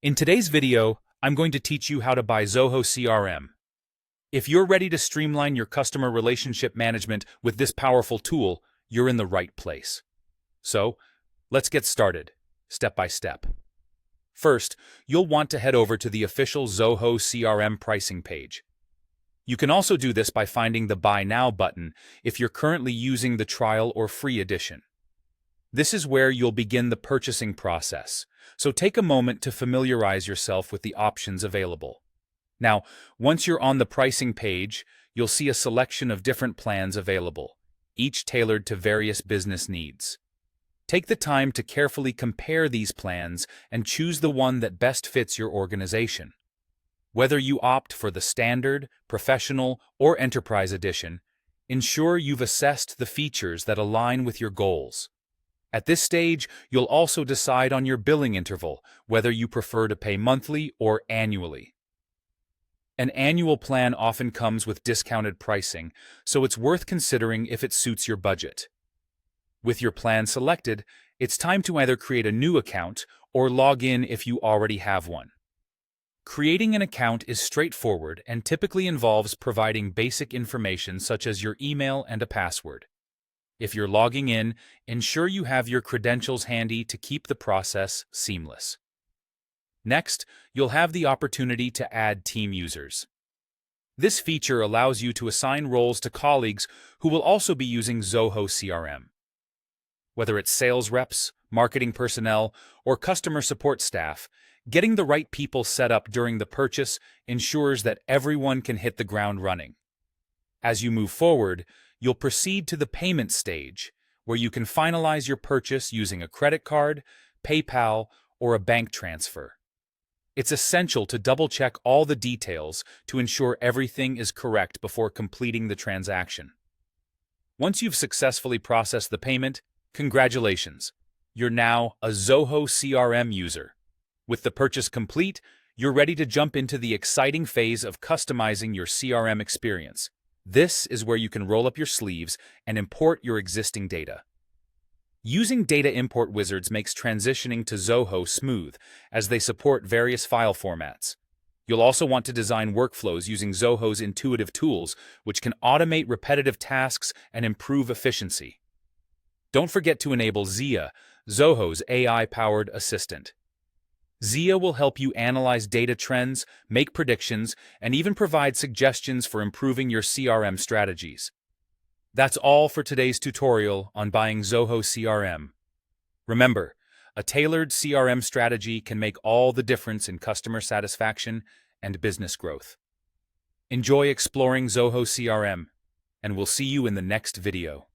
In today's video, I'm going to teach you how to buy Zoho CRM. If you're ready to streamline your customer relationship management with this powerful tool, you're in the right place. So, let's get started, step by step. First, you'll want to head over to the official Zoho CRM pricing page. You can also do this by finding the Buy Now button if you're currently using the trial or free edition. This is where you'll begin the purchasing process, so take a moment to familiarize yourself with the options available. Now, once you're on the pricing page, you'll see a selection of different plans available, each tailored to various business needs. Take the time to carefully compare these plans and choose the one that best fits your organization. Whether you opt for the Standard, Professional, or Enterprise edition, ensure you've assessed the features that align with your goals. At this stage, you'll also decide on your billing interval, whether you prefer to pay monthly or annually. An annual plan often comes with discounted pricing, so it's worth considering if it suits your budget. With your plan selected, it's time to either create a new account or log in if you already have one. Creating an account is straightforward and typically involves providing basic information such as your email and a password. If you're logging in, ensure you have your credentials handy to keep the process seamless. Next, you'll have the opportunity to add team users. This feature allows you to assign roles to colleagues who will also be using Zoho CRM. Whether it's sales reps, marketing personnel, or customer support staff, getting the right people set up during the purchase ensures that everyone can hit the ground running. As you move forward, you'll proceed to the payment stage, where you can finalize your purchase using a credit card, PayPal, or a bank transfer. It's essential to double-check all the details to ensure everything is correct before completing the transaction. Once you've successfully processed the payment, congratulations! You're now a Zoho CRM user. With the purchase complete, you're ready to jump into the exciting phase of customizing your CRM experience. This is where you can roll up your sleeves and import your existing data. Using data import wizards makes transitioning to Zoho smooth, as they support various file formats. You'll also want to design workflows using Zoho's intuitive tools, which can automate repetitive tasks and improve efficiency. Don't forget to enable Zia, Zoho's AI-powered assistant. Zia will help you analyze data trends, make predictions, and even provide suggestions for improving your CRM strategies. That's all for today's tutorial on buying Zoho CRM. Remember, a tailored CRM strategy can make all the difference in customer satisfaction and business growth. Enjoy exploring Zoho CRM, and we'll see you in the next video.